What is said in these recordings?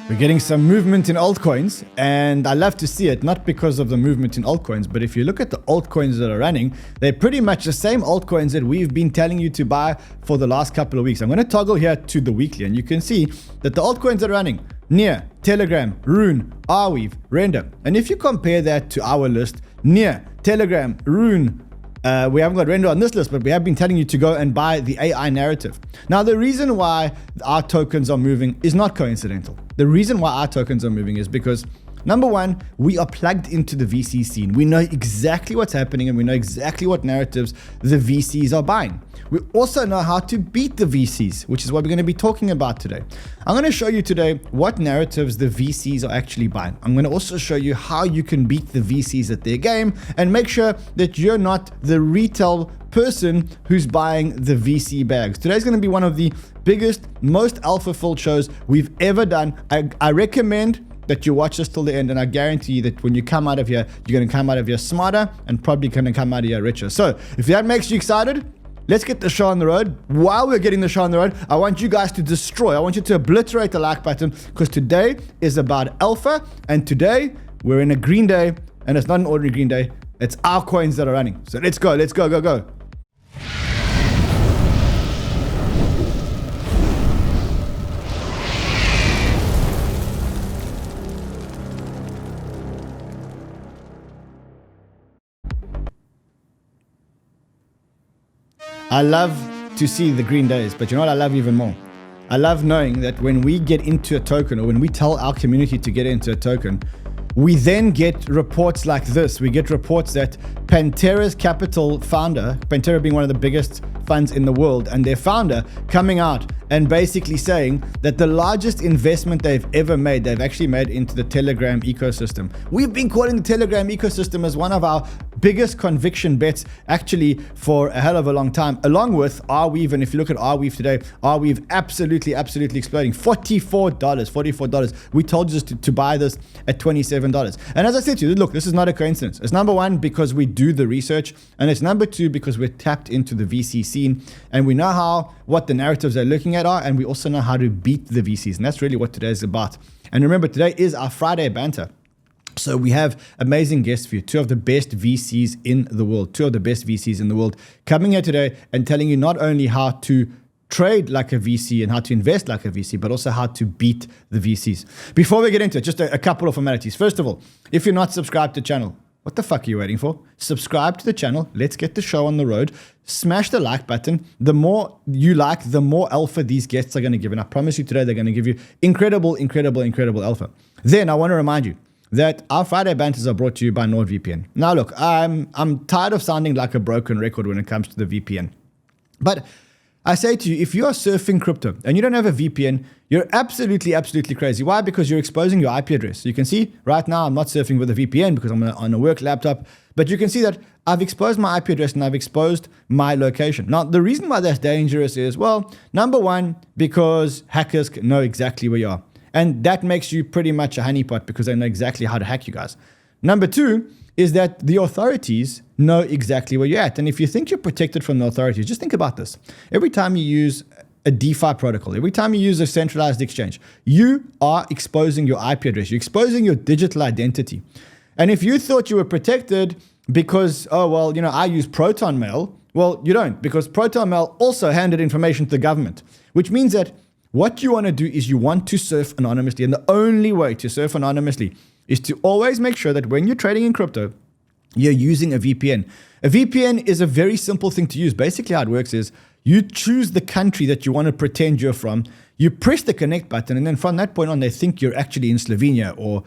We're getting some movement in altcoins, and I love to see it, not because of the movement in altcoins, but if you look at the altcoins that are running, they're pretty much the same altcoins that we've been telling you to buy for the last couple of weeks. I'm going to toggle here to the weekly, and you can see that the altcoins that are running: NEAR, Telegram, Rune, Arweave, Render. And if you compare that to our list, NEAR, Telegram, Rune, we haven't got Render on this list, but we have been telling you to go and buy the AI narrative. Now, the reason why our tokens are moving is not coincidental. The reason why our tokens are moving is because, number one, we are plugged into the VC scene. We know exactly what's happening, and we know exactly what narratives the VCs are buying. We also know how to beat the VCs, which is what we're going to be talking about today. I'm going to show you today what narratives the VCs are actually buying. I'm going to also show you how you can beat the VCs at their game and make sure that you're not the retail person who's buying the VC bags. Today's going to be one of the biggest, most alpha-filled shows we've ever done. I recommend that you watch this till the end, and I guarantee you that when you come out of here, you're going to come out of here smarter and probably going to come out of here richer. So if that makes you excited, let's get the show on the road. While we're getting the show on the road, I want you guys to destroy, I want you to obliterate the like button, because today is about alpha, and today we're in a green day, and it's not an ordinary green day. It's our coins that are running. So let's go, go. I love to see the green days, but you know what I love even more? I love knowing that when we get into a token, or when we tell our community to get into a token, we then get reports like this. We get reports that Pantera's capital founder, Pantera being one of the biggest funds in the world, and their founder coming out and basically saying that the largest investment they've ever made, they've actually made into the Telegram ecosystem. We've been calling the Telegram ecosystem as one of our biggest conviction bets actually for a hell of a long time, along with Arweave. And if you look at Arweave today, Arweave absolutely exploding. $44. We told you to buy this at $27. And as I said to you, look, this is not a coincidence. It's number one, because we do the research, and it's number two, because we're tapped into the VC scene, and we know what the narratives they're looking at are, and we also know how to beat the VCs. And that's really what today is about. And remember, today is our Friday banter. So we have amazing guests for you, two of the best VCs in the world, coming here today and telling you not only how to trade like a VC and how to invest like a VC, but also how to beat the VCs. Before we get into it, just a couple of formalities. First of all, if you're not subscribed to the channel, what the fuck are you waiting for? Subscribe to the channel. Let's get the show on the road. Smash the like button. The more you like, the more alpha these guests are going to give. And I promise you today, they're going to give you incredible alpha. Then I want to remind you that our Friday banters are brought to you by NordVPN. Now look, I'm tired of sounding like a broken record when it comes to the VPN. But I say to you, if you are surfing crypto and you don't have a VPN, you're absolutely crazy. Why? Because you're exposing your IP address. You can see right now I'm not surfing with a VPN because I'm on a work laptop, but you can see that I've exposed my IP address and I've exposed my location. Now, the reason why that's dangerous is, well, number one, because hackers know exactly where you are. And that makes you pretty much a honeypot because they know exactly how to hack you guys. Number two is that the authorities know exactly where you're at. And if you think you're protected from the authorities, just think about this. Every time you use a DeFi protocol, every time you use a centralized exchange, you are exposing your IP address. You're exposing your digital identity. And if you thought you were protected because, oh, well, you know, I use Proton Mail, well, you don't, because Proton Mail also handed information to the government, which means that what you want to do is you want to surf anonymously. And the only way to surf anonymously is to always make sure that when you're trading in crypto, you're using a VPN. A VPN is a very simple thing to use. Basically how it works is you choose the country that you want to pretend you're from, you press the connect button, and then from that point on, they think you're actually in Slovenia or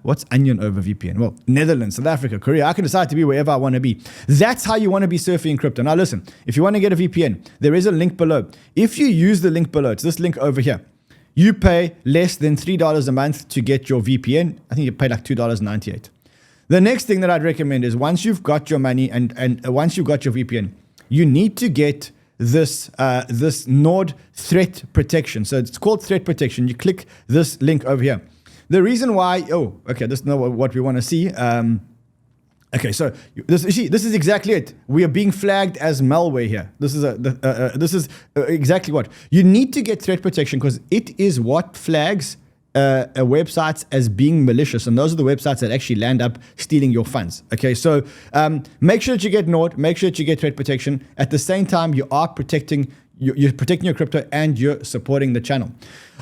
what's onion over VPN? Well, Netherlands, South Africa, Korea. I can decide to be wherever I want to be. That's how you want to be surfing in crypto. Now listen, if you want to get a VPN, there is a link below. If you use the link below, it's this link over here. You pay less than $3 a month to get your VPN. I think you pay like $2.98. The next thing that I'd recommend is once you've got your money and once you've got your VPN, you need to get this Nord threat protection. So it's called threat protection. You click this link over here. The reason why, this is not what we want to see. Okay, so this is exactly it. We are being flagged as malware here. This is exactly what. You need to get threat protection because it is what flags websites as being malicious, and those are the websites that actually land up stealing your funds. Okay, so make sure that you get Nord, make sure that you get threat protection. At the same time, you are protecting you're protecting your crypto and you're supporting the channel.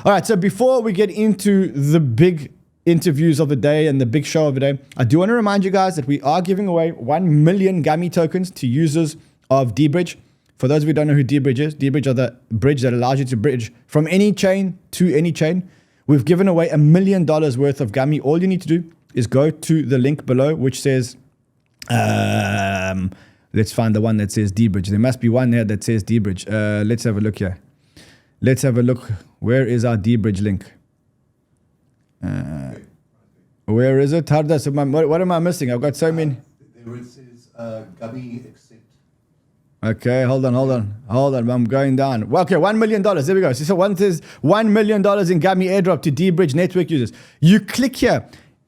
All right, so before we get into the big interviews of the day and the big show of the day, I do want to remind you guys that we are giving away 1 million GUMMY tokens to users of 𝗲𝗏𝗏. For those of you who don't know who 𝗲𝗏𝗏 is, 𝗲𝗏𝗏 are the bridge that allows you to bridge from any chain to any chain. We've given away $1 million worth of GUMMY. All you need to do is go to the link below, which says, let's find the one that says 𝗲𝗏𝗏. There must be one there that says 𝗲𝗏𝗏. Let's have a look here. Let's have a look. Where is our 𝗲𝗏𝗏 link? Where is it? What am I missing? I've got so many. There it says GUMMY accept. Okay, hold on. I'm going down. Well, okay, $1 million. There we go. So one says $1 million in GUMMY airdrop to 𝗲𝗏𝗏 network users. You click here.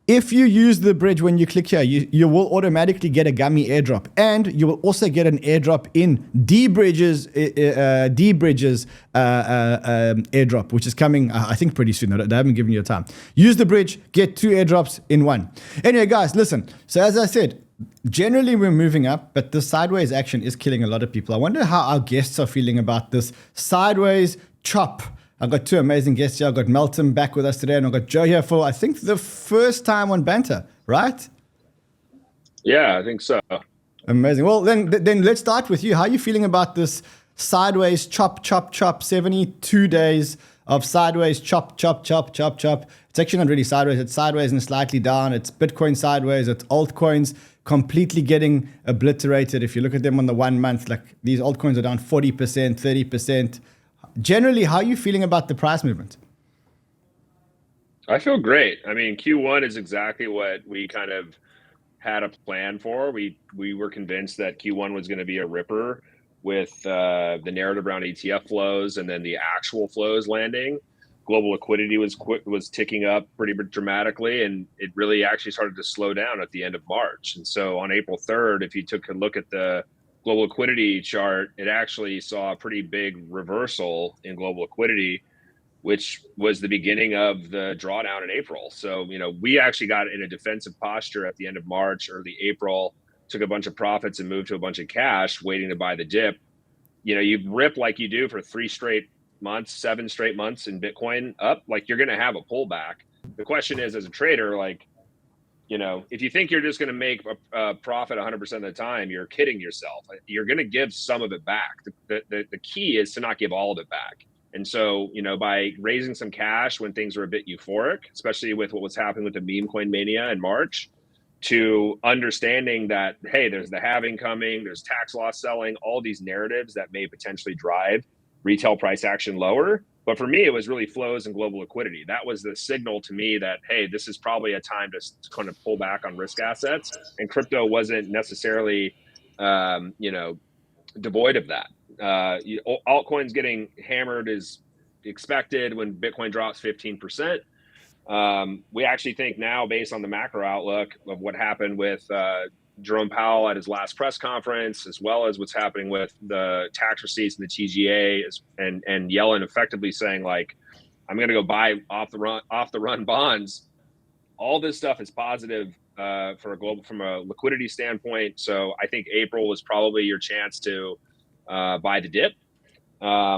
If you use the bridge when you click here, you will automatically get a GUMMY airdrop, and you will also get an airdrop in 𝗲𝗏𝗏's airdrop, which is coming, I think, pretty soon. They haven't given you a time. Use the bridge, get 2 airdrops in one. Anyway, guys, listen. So as I said, generally we're moving up, but the sideways action is killing a lot of people. I wonder how our guests are feeling about this sideways chop. I've got 2 amazing guests here. I've got Melton back with us today, and I've got Joe here for, I think, the first time on Banter, right? Yeah, I think so. Amazing. Well, then let's start with you. How are you feeling about this sideways chop, 72 days of sideways chop? It's actually not really sideways. It's sideways and slightly down. It's Bitcoin sideways. It's altcoins completely getting obliterated. If you look at them on the 1 month, like these altcoins are down 40%, 30%. Generally, how are you feeling about the price movement? I feel great. I mean, Q1 is exactly what we kind of had a plan for. We were convinced that Q1 was going to be a ripper with the narrative around ETF flows and then the actual flows landing. Global liquidity was ticking up pretty dramatically, and it really actually started to slow down at the end of March. And so on April 3rd, if you took a look at the global liquidity chart, it actually saw a pretty big reversal in global liquidity, which was the beginning of the drawdown in April. So, we actually got in a defensive posture at the end of March, early April, took a bunch of profits and moved to a bunch of cash, waiting to buy the dip. You rip like you do for 3 straight months, 7 straight months in Bitcoin up, like you're going to have a pullback. The question is, as a trader, if you think you're just going to make a profit 100% of the time, you're kidding yourself. You're going to give some of it back. The key is to not give all of it back. And so, by raising some cash when things were a bit euphoric, especially with what was happening with the meme coin mania in March, to understanding that, hey, there's the halving coming, there's tax loss selling, all these narratives that may potentially drive retail price action lower. But for me, it was really flows and global liquidity. That was the signal to me that, hey, this is probably a time to kind of pull back on risk assets. And crypto wasn't necessarily, devoid of that. Altcoins getting hammered is expected when Bitcoin drops 15%. We actually think now, based on the macro outlook of what happened with Jerome Powell at his last press conference, as well as what's happening with the tax receipts and the TGA, and Yellen effectively saying, like, I'm going to go buy off the run bonds. All this stuff is positive from a liquidity standpoint. So I think April was probably your chance to buy the dip,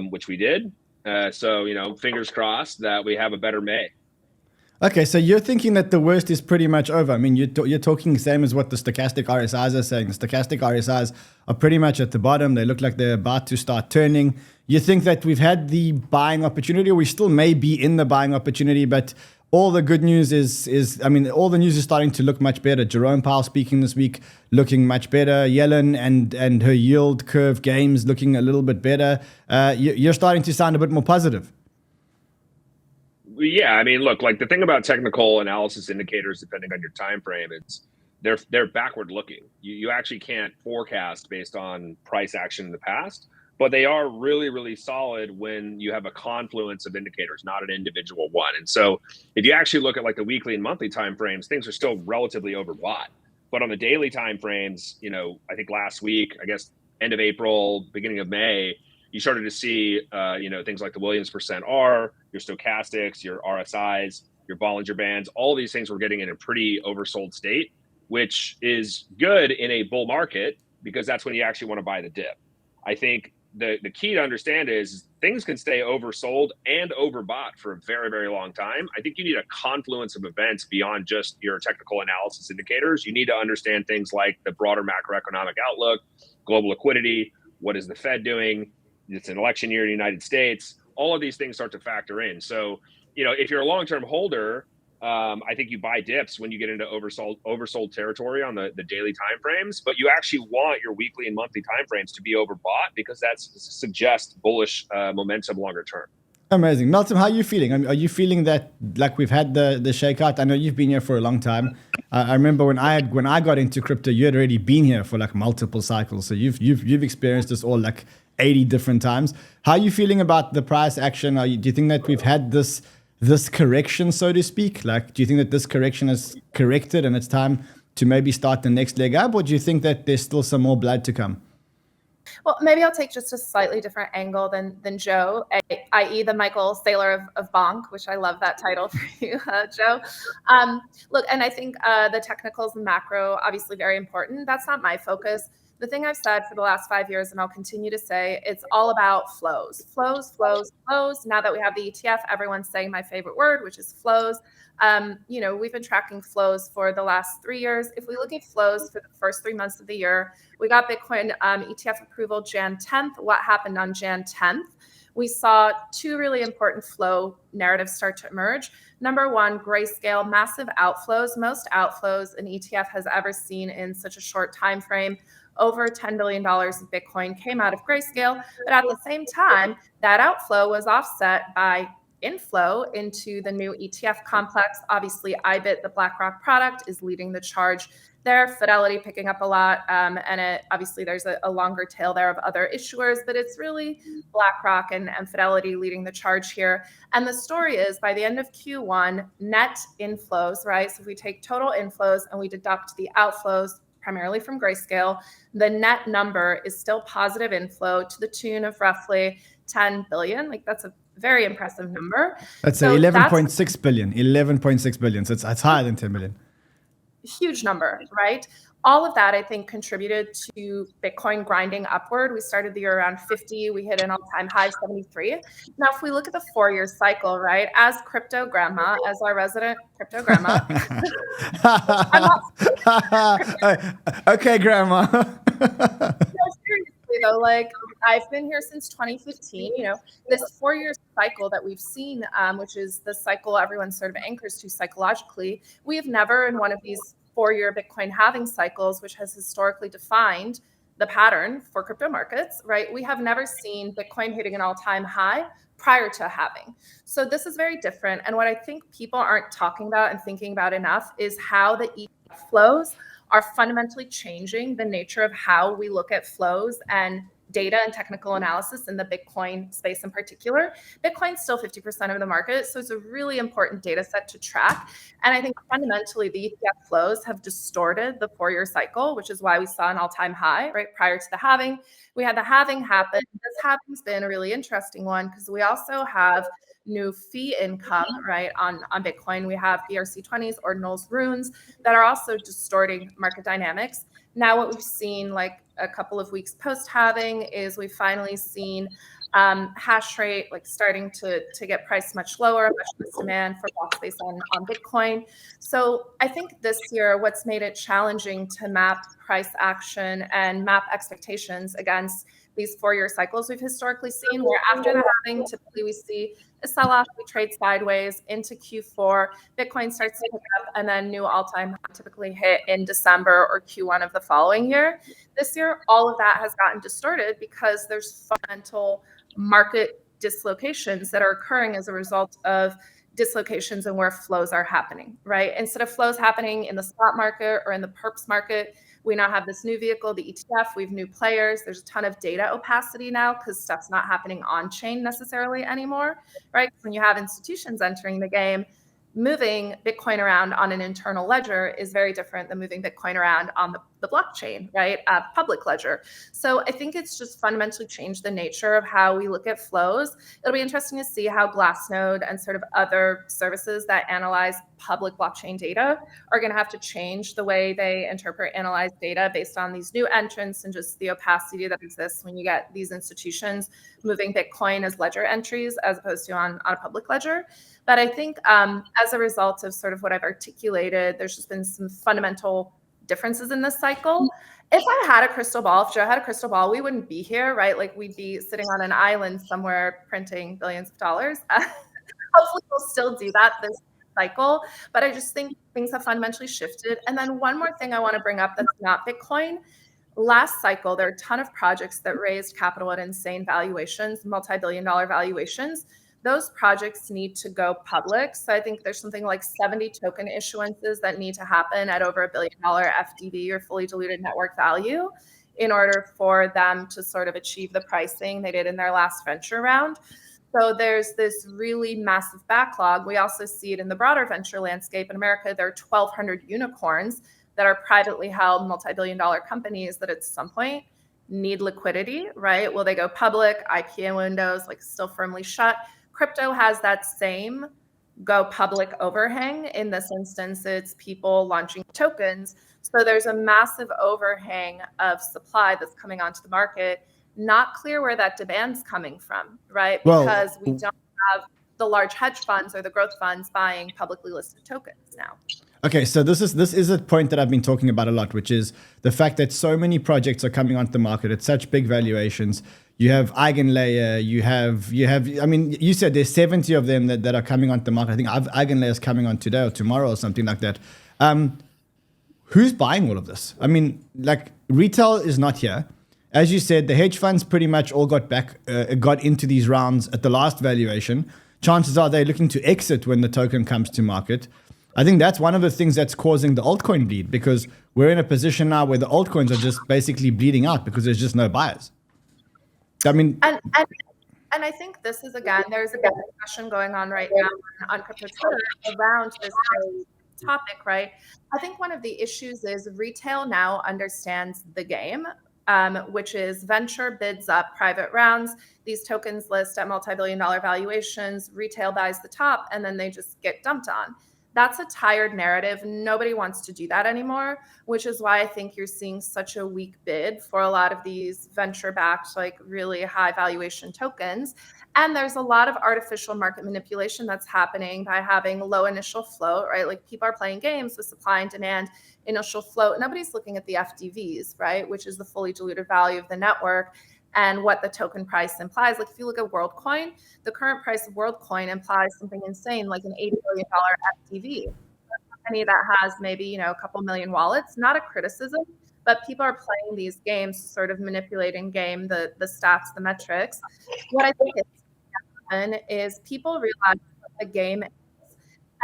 which we did. So, fingers crossed that we have a better May. Okay, so you're thinking that the worst is pretty much over. I mean, you're talking same as what the stochastic RSIs are saying. The stochastic RSIs are pretty much at the bottom. They look like they're about to start turning. You think that we've had the buying opportunity, or we still may be in the buying opportunity, but all the good news is all the news is starting to look much better. Jerome Powell speaking this week, looking much better. Yellen and her yield curve games looking a little bit better. You're starting to sound a bit more positive. Yeah, I mean, look, like the thing about technical analysis indicators, depending on your time frame, it's they're backward looking. You actually can't forecast based on price action in the past, but they are really, really solid when you have a confluence of indicators, not an individual one. And so if you actually look at like the weekly and monthly time frames, things are still relatively overbought. But on the daily time frames, I think last week, I guess end of April, beginning of May, you started to see, things like the Williams %R, your stochastics, your RSIs your Bollinger Bands, all these things were getting in a pretty oversold state, which is good in a bull market because that's when you actually want to buy the dip. I think the key to understand is things can stay oversold and overbought for a very, very long time. I think you need a confluence of events beyond just your technical analysis indicators. You need to understand things like the broader macroeconomic outlook, global liquidity, what is the Fed doing? It's an election year in the United States. All of these things start to factor in. So, if you're a long-term holder, I think you buy dips when you get into oversold territory on the daily timeframes, but you actually want your weekly and monthly timeframes to be overbought because that suggests bullish momentum longer term. Amazing. Meltem, how are you feeling? Are you feeling that like we've had the shakeout? I know you've been here for a long time. I remember when I got into crypto, you had already been here for like multiple cycles. So you've experienced this all like 80 different times. How are you feeling about the price action? Do you think that we've had this correction, so to speak? Like, do you think that this correction is corrected and it's time to maybe start the next leg up? Or do you think that there's still some more blood to come? Well, maybe I'll take just a slightly different angle than Joe, i.e. the 𝗏𝗄𝗧 of Bonk, which I love that title for you, Joe. Look, and I think the technicals and macro, obviously very important. That's not my focus. The thing I've said for the last 5 years, and I'll continue to say, it's all about flows. Flows. Now that we have the ETF, everyone's saying my favorite word, which is flows. We've been tracking flows for the last 3 years. If we look at flows for the first 3 months of the year, we got Bitcoin ETF approval Jan 10th. What happened on Jan 10th? We saw two really important flow narratives start to emerge. Number one, Grayscale, massive outflows, most outflows an ETF has ever seen in such a short time frame. Over $10 billion of Bitcoin came out of Grayscale, but at the same time, that outflow was offset by inflow into the new ETF complex. Obviously, IBIT, the BlackRock product, is leading the charge there. Fidelity picking up a lot, and obviously there's a longer tail there of other issuers, but it's really BlackRock and Fidelity leading the charge here. And the story is, by the end of Q1, net inflows, right? So if we take total inflows and we deduct the outflows, primarily from Grayscale, the net number is still positive inflow to the tune of roughly 10 billion. Like, that's a very impressive number. That's 11.6 billion. 11.6 billion. So it's higher than 10 billion. Huge number, right? All of that, I think, contributed to Bitcoin grinding upward. We started the year around 50. We hit an all-time high of 73. Now, if we look at the 4-year cycle, right, as crypto grandma, as our resident crypto grandma. Okay, grandma. No, seriously, though, like, I've been here since 2015. This 4-year cycle that we've seen, which is the cycle everyone sort of anchors to psychologically, we have never in one of these 4-year Bitcoin halving cycles, which has historically defined the pattern for crypto markets, right? We have never seen Bitcoin hitting an all-time high prior to halving. So this is very different. And what I think people aren't talking about and thinking about enough is how the ETF flows are fundamentally changing the nature of how we look at flows and data and technical analysis in the Bitcoin space in particular. Bitcoin's still 50% of the market, so it's a really important data set to track. And I think fundamentally the ETF flows have distorted the 4-year cycle, which is why we saw an all-time high, right, prior to the halving. We had the halving happen. This halving's been a really interesting one because we also have new fee income, right, on Bitcoin. We have ERC20s, ordinals, runes that are also distorting market dynamics. Now what we've seen, like a couple of weeks post-halving, is we've finally seen hash rate like starting to get priced much lower, much less demand for block space on Bitcoin. So I think this year what's made it challenging to map price action and map expectations against these 4-year cycles we've historically seen, where after the halving, typically we see a sell-off, we trade sideways into Q4, Bitcoin starts to pick up, and then new all-time high typically hit in December or Q1 of the following year. This year, all of that has gotten distorted because there's fundamental market dislocations that are occurring as a result of dislocations in where flows are happening, right? Instead of flows happening in the spot market or in the perps market, we now have this new vehicle, the ETF. We have new players. There's a ton of data opacity now because stuff's not happening on chain necessarily anymore, right? When you have institutions entering the game, moving Bitcoin around on an internal ledger is very different than moving Bitcoin around on the blockchain, right? Public ledger. So I think it's just fundamentally changed the nature of how we look at flows. It'll be interesting to see how Glassnode and sort of other services that analyze public blockchain data are going to have to change the way they interpret, analyze data based on these new entrants and just the opacity that exists when you get these institutions moving Bitcoin as ledger entries as opposed to on a public ledger. But I think as a result of sort of what I've articulated, there's just been some fundamental differences in this cycle. If I had a crystal ball, if Joe had a crystal ball, we wouldn't be here, right? Like we'd be sitting on an island somewhere printing billions of dollars. Hopefully we'll still do that this cycle, but I just think things have fundamentally shifted. And then one more thing I want to bring up that's not Bitcoin. Last cycle, there are a ton of projects that raised capital at insane valuations, multi-billion-dollar valuations. Those projects need to go public. So I think there's something like 70 token issuances that need to happen at over $1 billion FDV or fully diluted network value in order for them to sort of achieve the pricing they did in their last venture round. So there's this really massive backlog. We also see it in the broader venture landscape. In America, there are 1,200 unicorns that are privately held multi-billion-dollar companies that at some point need liquidity, right? Will they go public? IPO windows like still firmly shut. Crypto has that same go public overhang. In this instance, it's people launching tokens. So there's a massive overhang of supply that's coming onto the market. Not clear where that demand's coming from, right? Because we don't have the large hedge funds or the growth funds buying publicly listed tokens now. Okay, so this is a point that I've been talking about a lot, which is the fact that so many projects are coming onto the market at such big valuations. You have EigenLayer, you have, I mean, you said there's 70 of them that are coming onto the market. I think EigenLayer is coming on today or tomorrow or something like that. Who's buying all of this? I mean, like retail is not here. As you said, the hedge funds pretty much all got into these rounds at the last valuation. Chances are they're looking to exit when the token comes to market. I think that's one of the things that's causing the altcoin bleed, because we're in a position now where the altcoins are just basically bleeding out because there's just no buyers. I mean, and I think this is, again, there's a big discussion going on right now on crypto Twitter around this topic, right? I think one of the issues is retail now understands the game, which is venture bids up private rounds. These tokens list at multi-billion-dollar valuations, retail buys the top, and then they just get dumped on. That's a tired narrative. Nobody wants to do that anymore, which is why I think you're seeing such a weak bid for a lot of these venture-backed, like really high valuation tokens. And there's a lot of artificial market manipulation that's happening by having low initial float, right? Like people are playing games with supply and demand, initial float. Nobody's looking at the FDVs, right? Which is the fully diluted value of the network and what the token price implies. Like if you look at WorldCoin, the current price of WorldCoin implies something insane, like an $80 billion FDV. A company that has maybe, a couple million wallets, not a criticism, but people are playing these games, sort of manipulating game, the stats, the metrics. What I think is happen is people realize what the game is.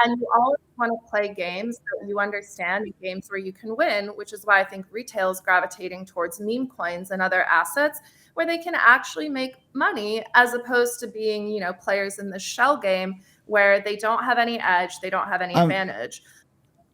And you always want to play games that you understand, games where you can win, which is why I think retail is gravitating towards meme coins and other assets where they can actually make money, as opposed to being, players in the shell game where they don't have any edge, they don't have any advantage.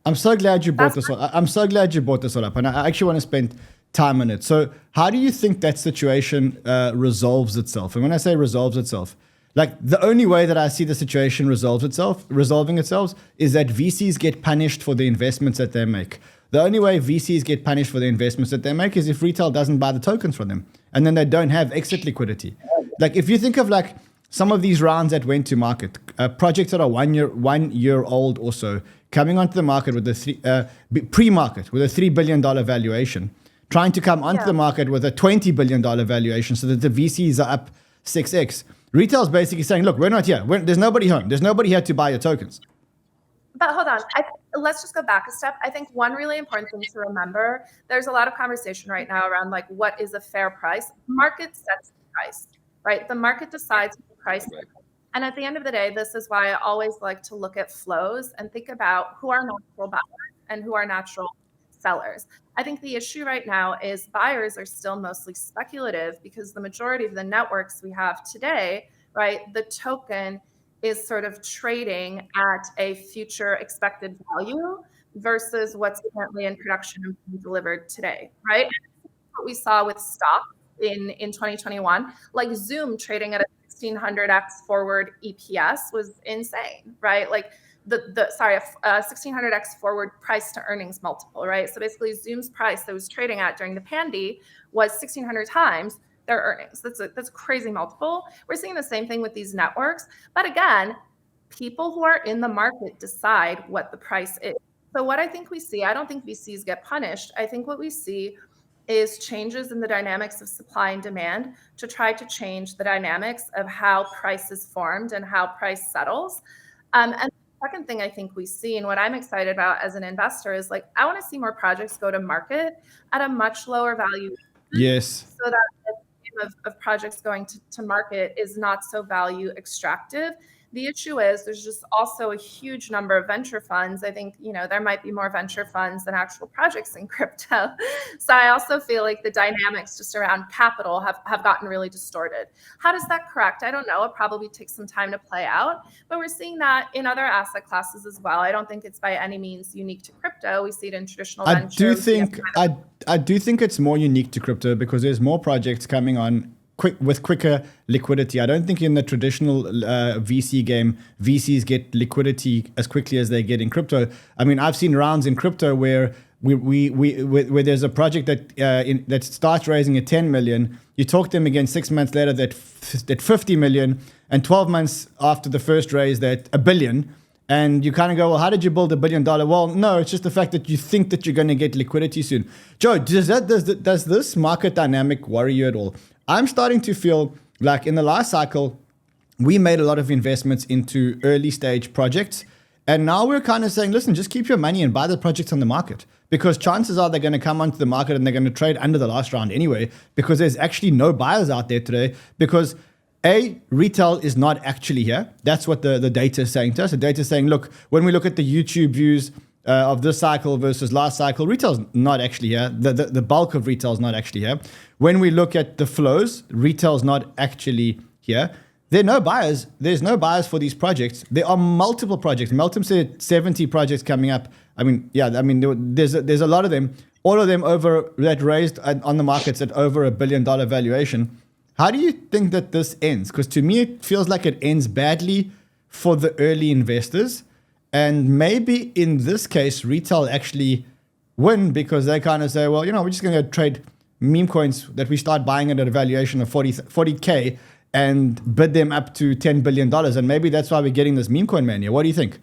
I'm so glad you brought this up. I'm so glad you brought this all up, and I actually want to spend time on it. So how do you think that situation resolves itself? And when I say resolves itself, like the only way that I see the situation resolving itself is that VCs get punished for the investments that they make. The only way VCs get punished for the investments that they make is if retail doesn't buy the tokens from them, and then they don't have exit liquidity. Like if you think of like some of these rounds that went to market, projects that are 1 year old or so, coming onto the market with a pre-market with a $3 billion valuation, trying to come onto the market with a $20 billion valuation so that the VCs are up 6x. Retail's basically saying, look, we're not here. There's nobody home. There's nobody here to buy your tokens. But hold on. Let's just go back a step. I think one really important thing to remember, there's a lot of conversation right now around like what is a fair price. Market sets the price, right? The market decides the price. And at the end of the day, this is why I always like to look at flows and think about who are natural buyers and who are natural sellers. I think the issue right now is buyers are still mostly speculative because the majority of the networks we have today, right, the token is sort of trading at a future expected value versus what's currently in production and being delivered today, right? And what we saw with stock in 2021, like Zoom trading at a 1600x forward EPS was insane, right? Like the 1600x forward price to earnings multiple, right? So basically Zoom's price that was trading at during the pandy was 1600 times their earnings. That's a crazy multiple. We're seeing the same thing with these networks. But again, people who are in the market decide what the price is. So what I think we see, I don't think VCs get punished. I think what we see is changes in the dynamics of supply and demand to try to change the dynamics of how price is formed and how price settles. And the second thing I think we see, and what I'm excited about as an investor, is like, I want to see more projects go to market at a much lower value. Yes. So that of projects going to market is not so value extractive. The issue is there's just also a huge number of venture funds. I think, there might be more venture funds than actual projects in crypto. So I also feel like the dynamics just around capital have gotten really distorted. How does that correct? I don't know. It probably takes some time to play out, but we're seeing that in other asset classes as well. I don't think it's by any means unique to crypto. We see it in traditional venture. I do think it's more unique to crypto because there's more projects coming on with quicker liquidity. I don't think in the traditional VC game, VCs get liquidity as quickly as they get in crypto. I mean, I've seen rounds in crypto where where there's a project that starts raising at 10 million. You talk to them again 6 months later that 50 million, and 12 months after the first raise that $1 billion. And you kind of go, well, how did you build $1 billion? Well, no, it's just the fact that you think that you're going to get liquidity soon. Joe, does this market dynamic worry you at all? I'm starting to feel like in the last cycle, we made a lot of investments into early stage projects. And now we're kind of saying, listen, just keep your money and buy the projects on the market, because chances are they're going to come onto the market and they're going to trade under the last round anyway, because there's actually no buyers out there today, because retail is not actually here. That's what the data is saying to us. The data is saying, look, when we look at the YouTube views of this cycle versus last cycle, retail's not actually here. The bulk of retail is not actually here. When we look at the flows, retail's not actually here. There are no buyers. There's no buyers for these projects. There are multiple projects. Meltem said 70 projects coming up. I mean, there's a lot of them. All of them that raised on the markets at over $1 billion valuation. How do you think that this ends? Because to me, it feels like it ends badly for the early investors. And maybe in this case, retail actually win because they kind of say, well, we're just going to trade meme coins that we start buying at a valuation of 40K and bid them up to $10 billion. And maybe that's why we're getting this meme coin mania. What do you think?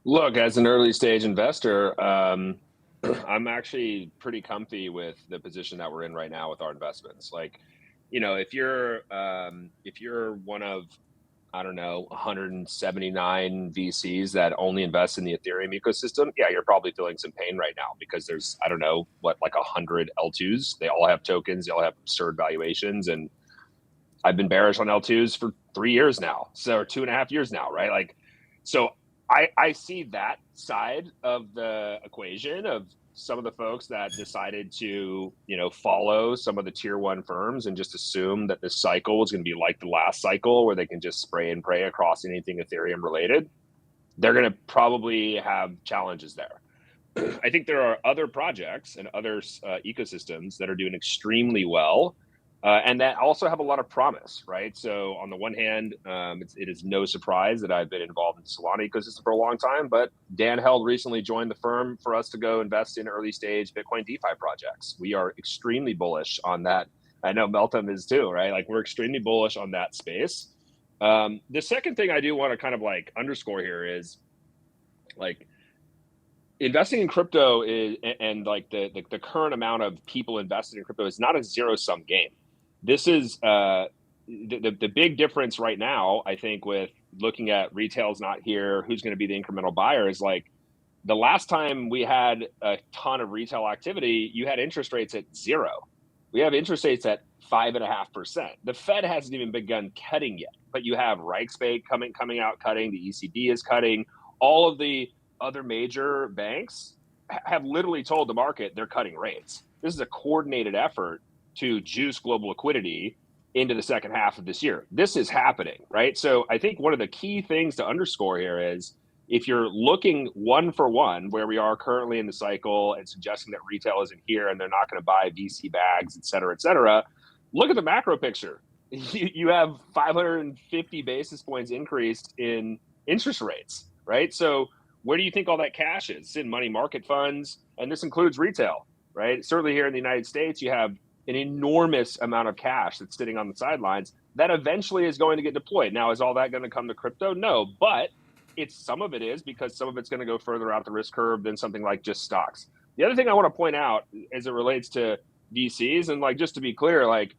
Look, as an early stage investor, I'm actually pretty comfy with the position that we're in right now with our investments. Like, if you're one of, I don't know, 179 VCs that only invest in the Ethereum ecosystem, yeah, you're probably feeling some pain right now because there's, I don't know, like 100 L2s. They all have tokens. They all have absurd valuations. And I've been bearish on L2s for 3 years now. or 2.5 years now, right? Like, so I see that side of the equation of some of the folks that decided to, follow some of the tier one firms and just assume that this cycle was going to be like the last cycle where they can just spray and pray across anything Ethereum related. They're going to probably have challenges there. I think there are other projects and other ecosystems that are doing extremely well. And that also have a lot of promise, right? So on the one hand, it is no surprise that I've been involved in the Solana ecosystem for a long time, but Dan Held recently joined the firm for us to go invest in early stage Bitcoin DeFi projects. We are extremely bullish on that. I know Meltem is too, right? Like we're extremely bullish on that space. The second thing I do want to kind of like underscore here is like investing in crypto and like the current amount of people invested in crypto is not a zero-sum game. This is the big difference right now, I think, with looking at retail's not here, who's going to be the incremental buyer is like the last time we had a ton of retail activity, you had interest rates at 0. We have interest rates at 5.5%. The Fed hasn't even begun cutting yet, but you have Reichsbank coming out cutting, the ECB is cutting, all of the other major banks have literally told the market they're cutting rates. This is a coordinated effort to juice global liquidity into the second half of this year. This is happening, right? So I think one of the key things to underscore here is if you're looking one for one where we are currently in the cycle and suggesting that retail isn't here and they're not going to buy VC bags, et cetera, look at the macro picture. You have 550 basis points increased in interest rates, right? So where do you think all that cash is? It's in money market funds, and this includes retail, right? Certainly here in the United States, you have an enormous amount of cash that's sitting on the sidelines that eventually is going to get deployed. Now, is all that going to come to crypto? No, but some of it is, because some of it's going to go further out the risk curve than something like just stocks. The other thing I want to point out as it relates to VCs, and like, just to be clear, like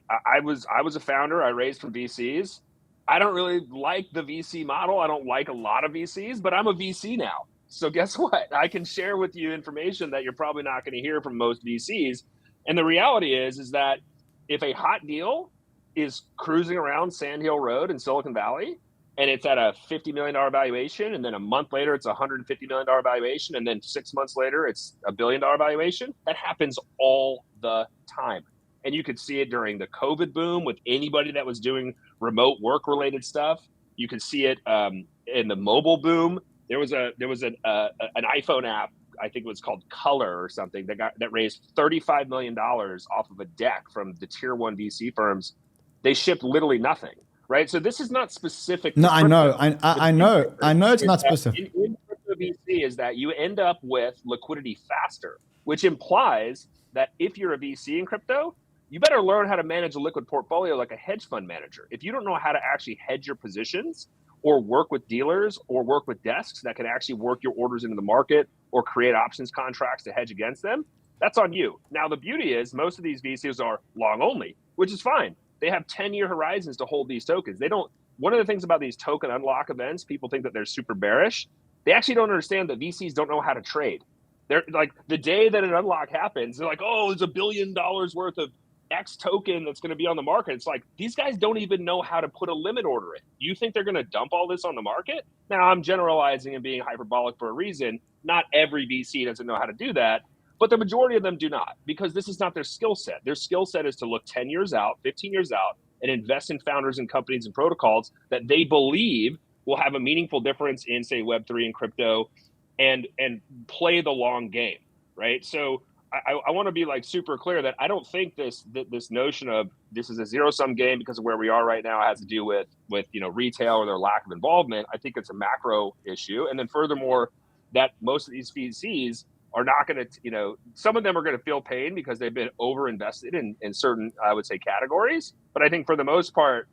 I was a founder, I raised from VCs. I don't really like the VC model. I don't like a lot of VCs, but I'm a VC now. So guess what? I can share with you information that you're probably not going to hear from most VCs. And the reality is that if a hot deal is cruising around Sand Hill Road in Silicon Valley, and it's at a $50 million valuation, and then a month later it's a $150 million valuation, and then 6 months later it's a $1 billion valuation, that happens all the time. And you could see it during the COVID boom with anybody that was doing remote work related stuff. You could see it in the mobile boom. There was an iPhone app, I think it was called Color or something, that raised $35 million off of a deck from the tier 1 VC firms. They shipped literally nothing, right? So this is not specific. No, I know. I know it's not specific. In crypto VC is that you end up with liquidity faster, which implies that if you're a VC in crypto, you better learn how to manage a liquid portfolio like a hedge fund manager. If you don't know how to actually hedge your positions or work with dealers or work with desks that can actually work your orders into the market or create options contracts to hedge against them, that's on you. Now, the beauty is most of these VCs are long only, which is fine. They have 10-year horizons to hold these tokens. One of the things about these token unlock events, people think that they're super bearish. They actually don't understand that VCs don't know how to trade. They're like, the day that an unlock happens, they're like, oh, there's $1 billion worth of X token that's going to be on the market. It's like, these guys don't even know how to put a limit order in. You think they're going to dump all this on the market? Now, I'm generalizing and being hyperbolic for a reason. Not every VC doesn't know how to do that, but the majority of them do not, because this is not their skill set. Their skill set is to look 10 years out, 15 years out, and invest in founders and companies and protocols that they believe will have a meaningful difference in, say, Web3 and crypto, and play the long game, right? So I want to be like super clear that I don't think this notion of this is a zero-sum game because of where we are right now has to do with retail or their lack of involvement. I think it's a macro issue. And then furthermore, that most of these VCs are not going to, some of them are going to feel pain because they've been over-invested in certain, I would say, categories. But I think for the most part,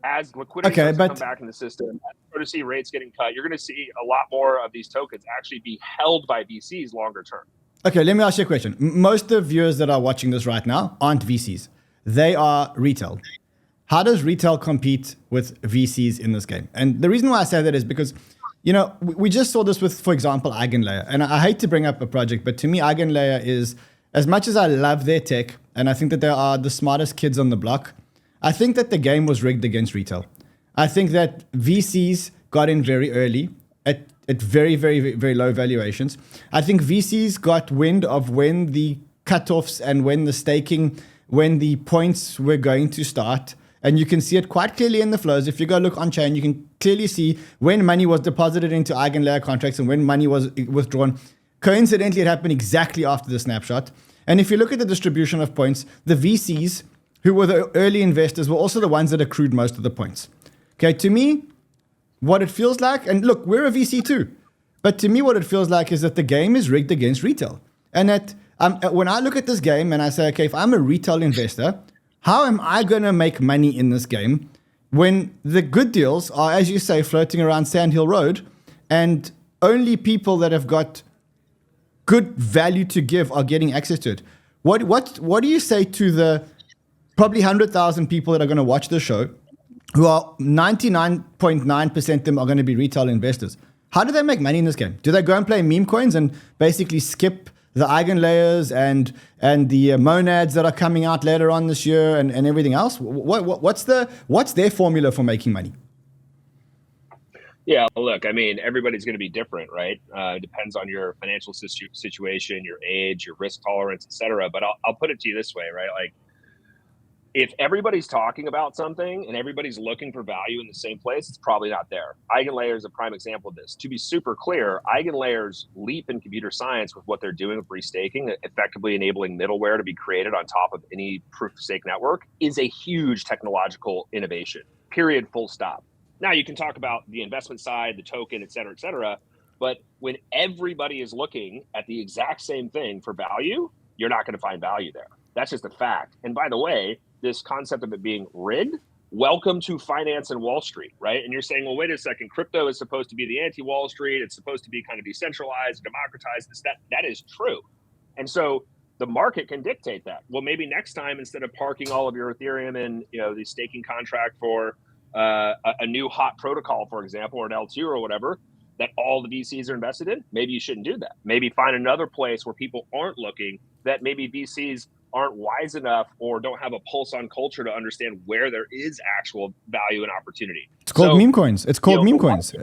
as liquidity starts to come back in the system, as you start to see rates getting cut, you're going to see a lot more of these tokens actually be held by VCs longer term. Okay, let me ask you a question. Most of the viewers that are watching this right now aren't VCs. They are retail. How does retail compete with VCs in this game? And the reason why I say that is because, we just saw this with, for example, Eigenlayer. And I hate to bring up a project, but to me, Eigenlayer is, as much as I love their tech, and I think that they are the smartest kids on the block, I think that the game was rigged against retail. I think that VCs got in very early at very, very, very low valuations. I think VCs got wind of when the cutoffs and when the staking, when the points were going to start. And you can see it quite clearly in the flows. If you go look on chain, you can clearly see when money was deposited into Eigenlayer contracts and when money was withdrawn. Coincidentally, it happened exactly after the snapshot. And if you look at the distribution of points, the VCs who were the early investors were also the ones that accrued most of the points. Okay, to me, what it feels like, and look, we're a VC too, but to me what it feels like is that the game is rigged against retail. And that when I look at this game and I say, okay, if I'm a retail investor, how am I going to make money in this game when the good deals are, as you say, floating around Sand Hill Road, and only people that have got good value to give are getting access to it? What do you say to the probably 100,000 people that are going to watch the show, who are 99.9% of them are going to be retail investors? How do they make money in this game? Do they go and play meme coins and basically skip the Eigenlayers and the monads that are coming out later on this year and everything else? What's their formula for making money? Yeah, look, I mean, everybody's going to be different, right? It depends on your financial situation, your age, your risk tolerance, et cetera. But I'll put it to you this way, right? Like, if everybody's talking about something and everybody's looking for value in the same place, it's probably not there. Eigenlayer is a prime example of this. To be super clear, Eigenlayer's leap in computer science with what they're doing with restaking, effectively enabling middleware to be created on top of any proof of stake network, is a huge technological innovation, period, full stop. Now you can talk about the investment side, the token, et cetera, but when everybody is looking at the exact same thing for value, you're not going to find value there. That's just a fact. And by the way, this concept of it being rigged, welcome to finance and Wall Street, right? And you're saying, well, wait a second, crypto is supposed to be the anti-Wall Street. It's supposed to be kind of decentralized, democratized. That is true. And so the market can dictate that. Well, maybe next time, instead of parking all of your Ethereum in, the staking contract for a new hot protocol, for example, or an L2 or whatever, that all the VCs are invested in, maybe you shouldn't do that. Maybe find another place where people aren't looking, that maybe VCs aren't wise enough or don't have a pulse on culture to understand where there is actual value and opportunity. It's called meme coins. It's called meme coins.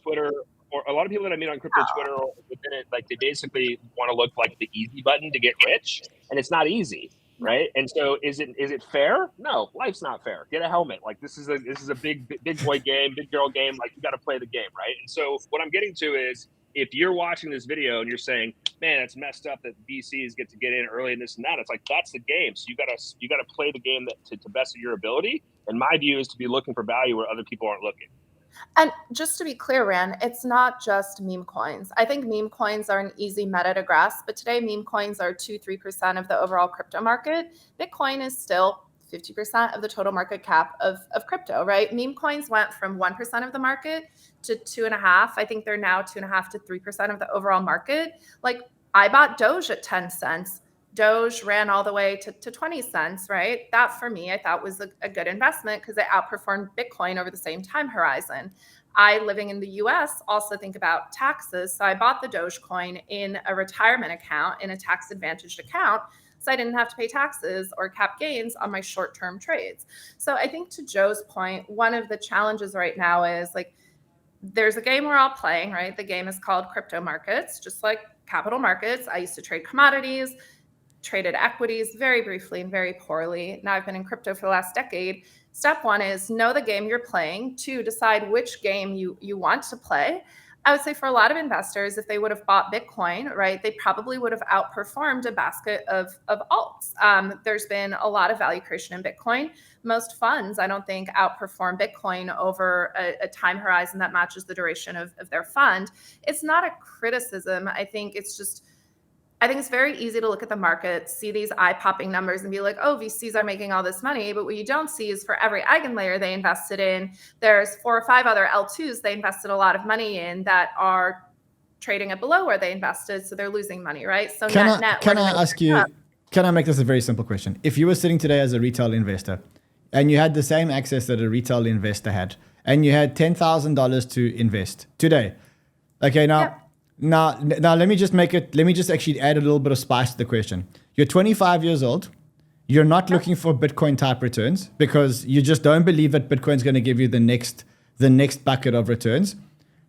Twitter, or a lot of people that I meet on crypto Twitter or within it, like they basically want to look like the easy button to get rich, and it's not easy, right? And so is it fair? No, life's not fair. Get a helmet. Like this is a big boy game, big girl game. Like you got to play the game, right? And so what I'm getting to is, if you're watching this video and you're saying, man, it's messed up that VCs get to get in early and this and that, it's like, that's the game. So you gotta play the game to best of your ability. And my view is to be looking for value where other people aren't looking. And just to be clear, Ran, it's not just meme coins. I think meme coins are an easy meta to grasp, but today meme coins are 2-3% of the overall crypto market. Bitcoin is still 50% of the total market cap of crypto, right? Meme coins went from 1% of the market to 2.5%. I think they're now 2.5 to 3% of the overall market. Like I bought Doge at 10 cents. Doge ran all the way to 20 cents, right? That for me, I thought was a good investment because it outperformed Bitcoin over the same time horizon. I, living in the US, also think about taxes. So I bought the Dogecoin in a retirement account, in a tax advantaged account, so I didn't have to pay taxes or cap gains on my short-term trades. So I think to Joe's point, one of the challenges right now is like, there's a game we're all playing, right? The game is called crypto markets, just like capital markets. I used to trade commodities, traded equities very briefly and very poorly. Now I've been in crypto for the last decade. Step one is know the game you're playing. Two, decide which game you want to play. I would say for a lot of investors, if they would have bought Bitcoin, right, they probably would have outperformed a basket of alts. There's been a lot of value creation in Bitcoin. Most funds, I don't think, outperform Bitcoin over a time horizon that matches the duration of their fund. It's not a criticism. I think it's very easy to look at the market, see these eye-popping numbers and be like, oh, VCs are making all this money. But what you don't see is for every eigenlayer they invested in, there's 4 or 5 other L2s they invested a lot of money in that are trading at below where they invested. So they're losing money, right? So can I make this a very simple question? If you were sitting today as a retail investor and you had the same access that a retail investor had, and you had $10,000 to invest today, okay, now... Yep. Now, let me just actually add a little bit of spice to the question. You're 25 years old. You're not looking for Bitcoin type returns because you just don't believe that Bitcoin's going to give you the next bucket of returns.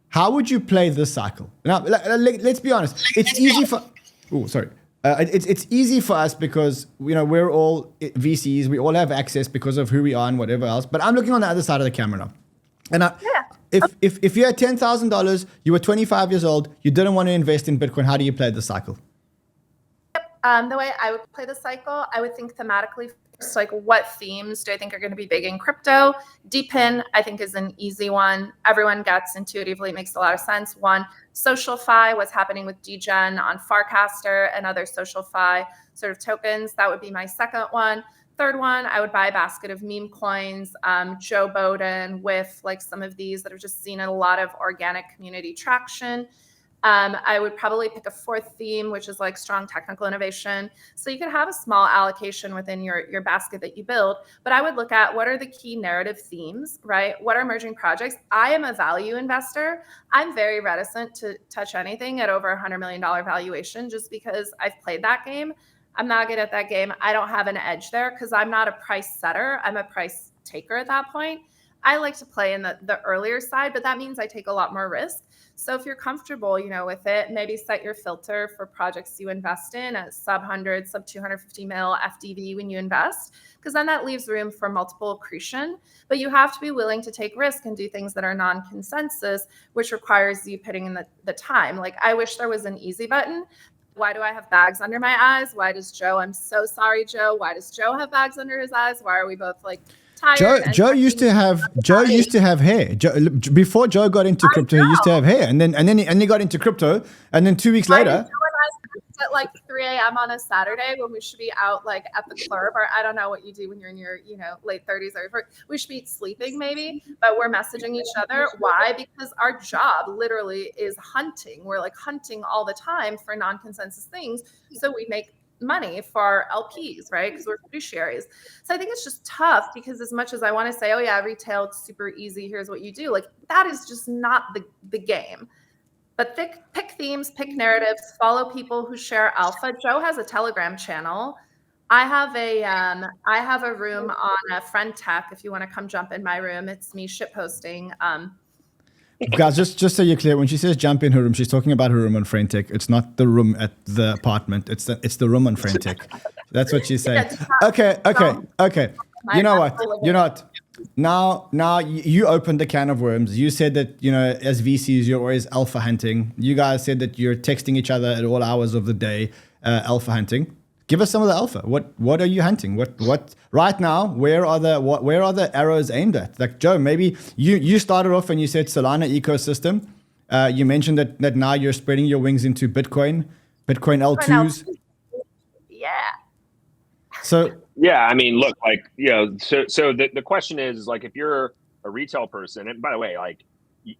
How would you play this cycle? Now, let's be honest. It's easy for... Oh, sorry. It's easy for us because, we're all VCs. We all have access because of who we are and whatever else. But I'm looking on the other side of the camera now. And if you had $10,000, you were 25 years old, you didn't want to invest in Bitcoin, how do you play the cycle? The way I would play the cycle, I would think thematically first, like what themes do I think are going to be big in crypto? DePIN, I think, is an easy one. Everyone gets intuitively, it makes a lot of sense. One, SocialFi, what's happening with degen on Farcaster and other SocialFi sort of tokens. That would be my second one. Third one, I would buy a basket of meme coins, Joe Biden, with like some of these that have just seen a lot of organic community traction. I would probably pick a fourth theme, which is like strong technical innovation. So you could have a small allocation within your basket that you build, but I would look at what are the key narrative themes, right? What are emerging projects? I am a value investor. I'm very reticent to touch anything at over $100 million valuation just because I've played that game. I'm not good at that game. I don't have an edge there because I'm not a price setter. I'm a price taker at that point. I like to play in the earlier side, but that means I take a lot more risk. So if you're comfortable, with it, maybe set your filter for projects you invest in at sub 100, sub 250 mil FDV when you invest, because then that leaves room for multiple accretion. But you have to be willing to take risk and do things that are non-consensus, which requires you putting in the time. Like, I wish there was an easy button. Why do I have bags under my eyes? Why does Joe? I'm so sorry, Joe. Why does Joe have bags under his eyes? Why are we both like tired? Joe used to have hair. Before Joe got into crypto, he used to have hair, and then he got into crypto, and then 2 weeks later. At like 3 a.m. on a Saturday when we should be out like at the club, or I don't know what you do when you're in your late 30s or 40s. We should be sleeping maybe, but we're messaging each other. Why? Because our job literally is hunting. We're like hunting all the time for non-consensus things, so we make money for our LPs, right? Because we're fiduciaries. So I think it's just tough, because as much as I want to say, oh yeah, retail, it's super easy, here's what you do, like that is just not the game. But pick themes, pick narratives, follow people who share alpha. Joe has a Telegram channel. I have a room on Friend Tech. If you want to come jump in my room, it's me shitposting. Guys, just so you're clear, when she says jump in her room, she's talking about her room on Friend Tech. It's not the room at the apartment. It's the room on Friend Tech. That's what she's saying. Okay. You know what? Now you opened a can of worms. You said that, as VCs, you're always alpha hunting. You guys said that you're texting each other at all hours of the day, alpha hunting. Give us some of the alpha. What are you hunting? What right now? Where are the arrows aimed at? Like, Joe, maybe you started off and you said Solana ecosystem. You mentioned that now you're spreading your wings into Bitcoin L2s. Yeah. So. Yeah, I mean, look, like, so the question is, like, if you're a retail person, and by the way, like,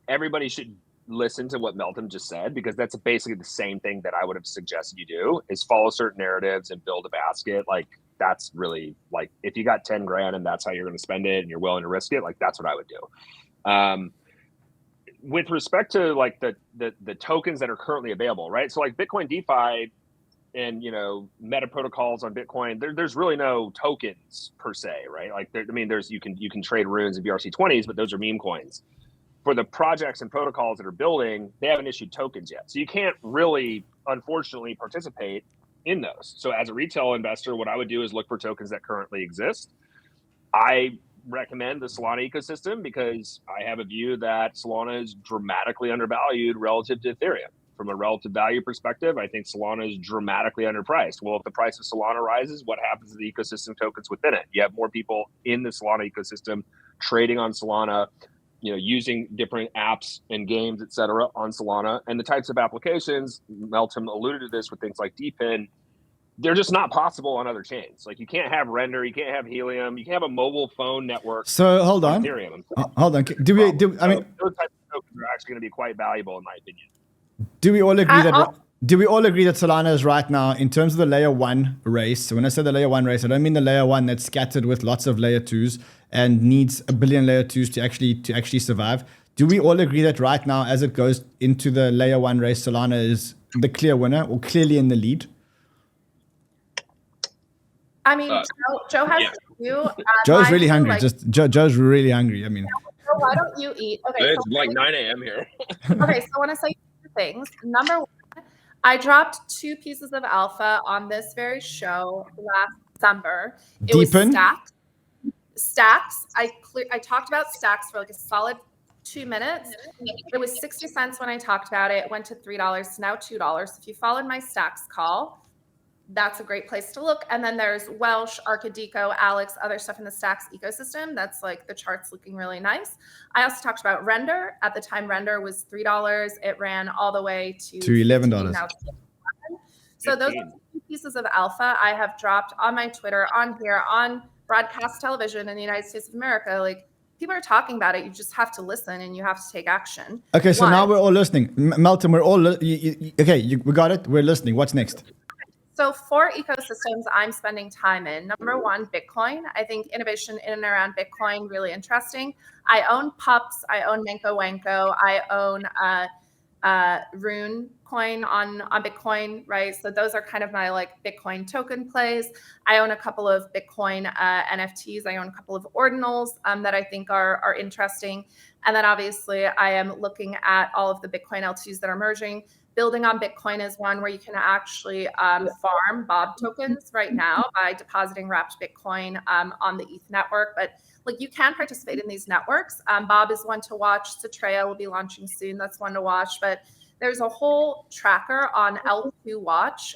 everybody should listen to what Meltem just said, because that's basically the same thing that I would have suggested you do, is follow certain narratives and build a basket. Like, that's really, like, if you got 10 grand and that's how you're going to spend it and you're willing to risk it, like, that's what I would do. With respect to, like, the tokens that are currently available, right? So, like, Bitcoin DeFi and meta protocols on Bitcoin, there's really no tokens per se, right? Like, there's you can trade runes and BRC20s, but those are meme coins. For the projects and protocols that are building, they haven't issued tokens yet, so you can't really, unfortunately, participate in those. So as a retail investor, what I would do is look for tokens that currently exist. I recommend the Solana ecosystem because I have a view that Solana is dramatically undervalued relative to Ethereum. From a relative value perspective, I think Solana is dramatically underpriced. Well, if the price of Solana rises, what happens to the ecosystem tokens within it? You have more people in the Solana ecosystem trading on Solana, using different apps and games, et cetera, on Solana. And the types of applications, Meltem alluded to this with things like DePIN, they're just not possible on other chains. Like, you can't have Render, you can't have Helium, you can't have a mobile phone network. So hold on. Ethereum. Hold on. Those types of tokens are actually going to be quite valuable, in my opinion. Do we all agree that Solana is right now, in terms of the layer 1 race? So when I say the layer 1 race, I don't mean the layer 1 that's scattered with lots of layer 2s and needs a billion layer 2s to actually survive. Do we all agree that right now, as it goes into the layer 1 race, Solana is the clear winner or clearly in the lead? I mean, Joe has you. Joe's really hungry. Like, Joe's really hungry. I mean, why don't you eat? Okay, it's like 9 a.m. here. Okay, so I want to say two things. Number one, I dropped 2 pieces of alpha on this very show last December. It was stacks. I talked about stacks for like a solid 2 minutes. It was 60 cents when I talked about it. It went to $3, now $2. If you followed my stacks call, that's a great place to look. And then there's Welsh, 𝗏𝗏𝗏𝗏, Alex, other stuff in the stacks ecosystem. That's like the chart's looking really nice. I also talked about Render. At the time, Render was $3. It ran all the way to $11. Now, so those are 2 pieces of alpha I have dropped on my Twitter, on here, on broadcast television in the United States of America. Like, people are talking about it. You just have to listen and you have to take action. Okay, so now we're all listening. Meltem, we're all we got it. We're listening. What's next? So 4 ecosystems I'm spending time in. Number 1, Bitcoin. I think innovation in and around Bitcoin, really interesting. I own Pups. I own Manko Wanko. I own Rune coin on Bitcoin, right? So those are kind of my like Bitcoin token plays. I own a couple of Bitcoin NFTs. I own a couple of ordinals that I think are interesting. And then obviously I am looking at all of the Bitcoin L2s that are merging. Building on Bitcoin is one where you can actually farm Bob tokens right now by depositing wrapped Bitcoin on the ETH network. But like you can participate in these networks. Bob is one to watch. 𝗃 will be launching soon. That's one to watch. But there's a whole tracker on L2 Watch.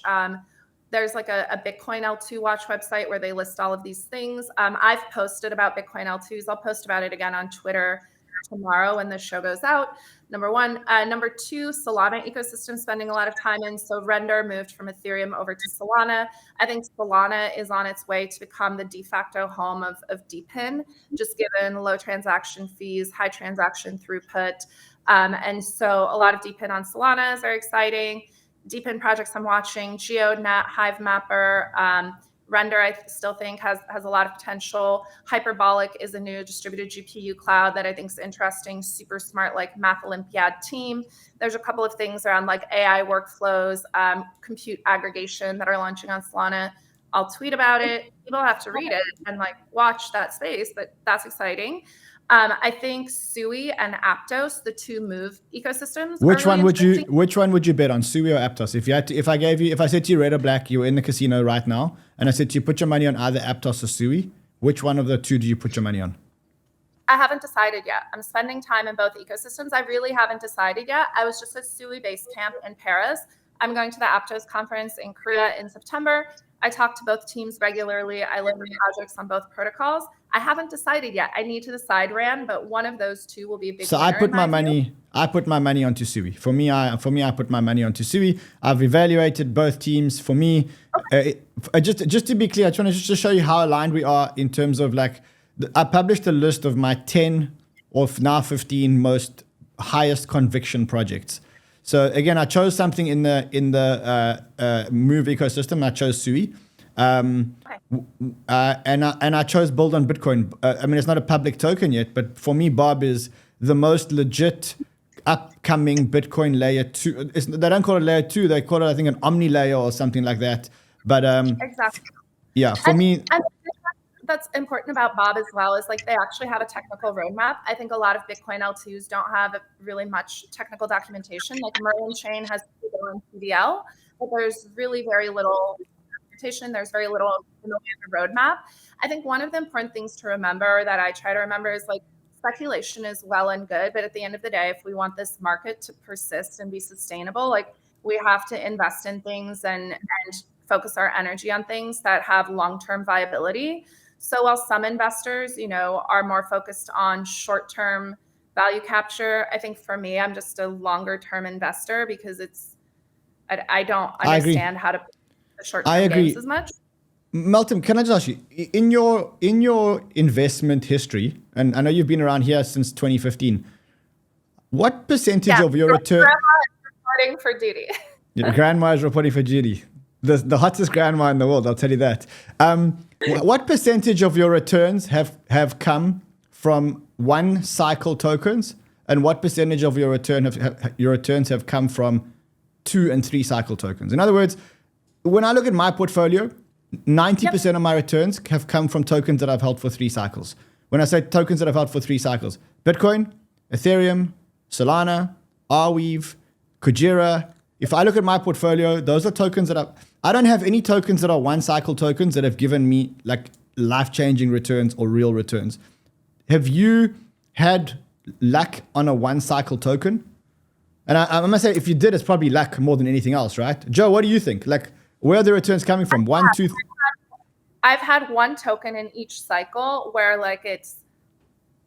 There's like a Bitcoin L2 Watch website where they list all of these things. I've posted about Bitcoin L2s. I'll post about it again on Twitter tomorrow when the show goes out. Number one. Number two, Solana ecosystem spending a lot of time in. So Render moved from Ethereum over to Solana. I think Solana is on its way to become the de facto home of DePIN, just given low transaction fees, high transaction throughput. And so a lot of DePIN on Solana is very exciting. DePIN projects I'm watching, GeoNet, HiveMapper, Render, I still think has a lot of potential. Hyperbolic is a new distributed GPU cloud that I think is interesting, super smart, like Math Olympiad team. There's a couple of things around like AI workflows, compute aggregation that are launching on Solana. I'll tweet about it. People have to read it and like watch that space, but that's exciting. I think 𝗬𝗎 and Aptos, the two Move ecosystems. Which one would you bet on, 𝗬𝗎 or Aptos? If I said to you red or black, you were in the casino right now, and I said to you put your money on either Aptos or 𝗬𝗎, which one of the two do you put your money on? I haven't decided yet. I'm spending time in both ecosystems. I really haven't decided yet. I was just at 𝗬𝗎 base camp in Paris. I'm going to the Aptos conference in Korea in September. I talk to both teams regularly. I look at projects on both protocols. I haven't decided yet. I need to decide, Ran, but one of those two will be a big So winner I put my money onto 𝗬𝗎. For me, I put my money onto 𝗬𝗎. I've evaluated both teams. For me, just to be clear, I just want to just show you how aligned we are in terms of like, I published a list of my 10 or now 15 most highest conviction projects. So again, I chose something in the Move ecosystem. I chose 𝗬𝗎, and I chose Build on Bitcoin. I mean, it's not a public token yet, but for me, Bob is the most legit upcoming Bitcoin layer 2. They don't call it layer 2; they call it, I think, an omni layer or something like that. But exactly, yeah, for me. That's important about Bob as well is like they actually have a technical roadmap. I think a lot of Bitcoin L2s don't have really much technical documentation. Like Merlin Chain has PDL, but there's really very little documentation. There's very little in the roadmap. I think one of the important things to remember that I try to remember is like speculation is well and good, but at the end of the day, if we want this market to persist and be sustainable, like we have to invest in things and focus our energy on things that have long-term viability. So while some investors, are more focused on short-term value capture, I think for me, I'm just a longer-term investor because I don't understand how to play the short-term games as much. Meltem, can I just ask you, in your investment history, and I know you've been around here since 2015, what percentage of your return? Grandma is reporting for duty. Grandma is reporting for duty. The hottest grandma in the world, I'll tell you that. What percentage of your returns have come from one cycle tokens, and what percentage of your returns have come from 2 and 3 cycle tokens? In other words, when I look at my portfolio, 90% of my returns have come from tokens that I've held for 3 cycles. When I say tokens that I've held for 3 cycles, Bitcoin, Ethereum, Solana, Arweave, Kujira. If I look at my portfolio, those are tokens that I don't have any tokens that are 1 cycle tokens that have given me like life-changing returns or real returns. Have you had luck on a 1 cycle token? And I'm going to say if you did, it's probably luck more than anything else, right? Joe, what do you think? Like, where are the returns coming from? 1, 2, 3? I've had 1 token in each cycle where like it's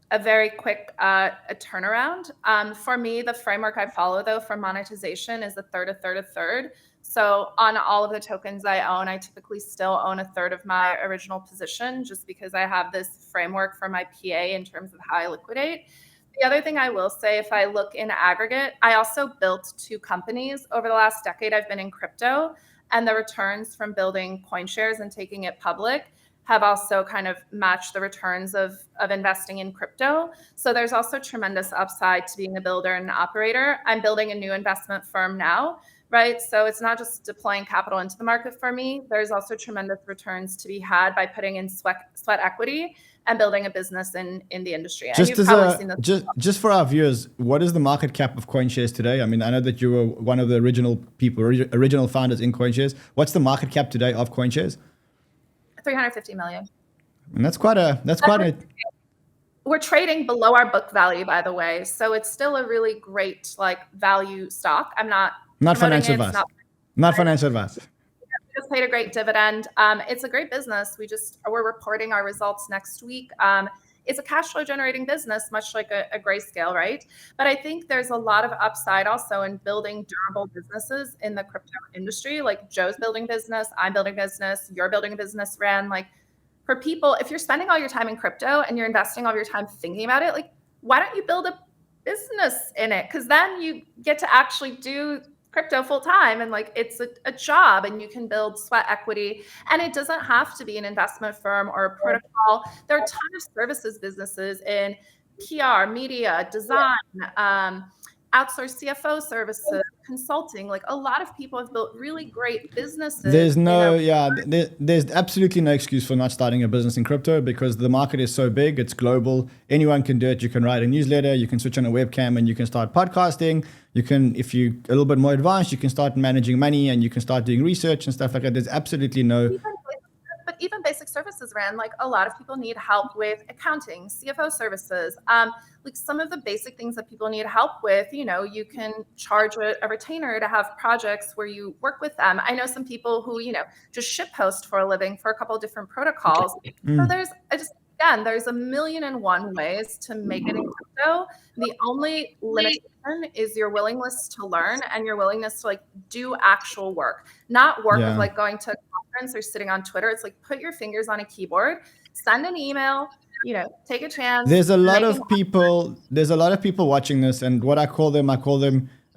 a very quick a turnaround. For me, the framework I follow though for monetization is a third, a third, a third. So on all of the tokens I own, I typically still own a third of my original position just because I have this framework for my PA in terms of how I liquidate. The other thing I will say, if I look in aggregate, I also built 2 companies over the last decade. I've been in crypto, and the returns from building CoinShares and taking it public have also kind of matched the returns of investing in crypto. So there's also tremendous upside to being a builder and an operator. I'm building a new investment firm now, right? So it's not just deploying capital into the market for me. There's also tremendous returns to be had by putting in sweat equity and building a business in the industry. And you've probably seen this. Just for our viewers, what is the market cap of CoinShares today? I mean, I know that you were one of the original people, original founders in CoinShares. What's the market cap today of CoinShares? 350 million. And that's quite a. We're trading below our book value, by the way. So it's still a really great value stock. I'm not financial advice. Not financial advice. We just paid a great dividend. It's a great business. We're reporting our results next week. It's a cash flow generating business, much like a Grayscale, right? But I think there's a lot of upside also in building durable businesses in the crypto industry. Like Joe's building business, I'm building business, you're building a business, Ran. Like for people, if you're spending all your time in crypto and you're investing all your time thinking about it, why don't you build a business in it? Because then you get to actually do crypto full time and it's a job, and you can build sweat equity, and it doesn't have to be an investment firm or a protocol. There are a ton of services businesses in PR, media, design, outsourced CFO services, consulting. A lot of people have built really great businesses. There's absolutely no excuse for not starting a business in crypto, because the market is so big, it's global. Anyone can do it. You can write a newsletter, you can switch on a webcam, and you can start podcasting. You can, if you're a little bit more advanced, you can start managing money, and you can start doing research and stuff like that. There's absolutely no. But even basic services, Ran, a lot of people need help with accounting, CFO services, some of the basic things that people need help with. You can charge a retainer to have projects where you work with them. I know some people who, just shitpost for a living for a couple of different protocols. So there's a million and one ways to make it in crypto. The only limitation is your willingness to learn and your willingness to do actual work, not work of going to a conference or sitting on Twitter. It's put your fingers on a keyboard, send an email, take a chance. There's a lot of people watching this, and what I call them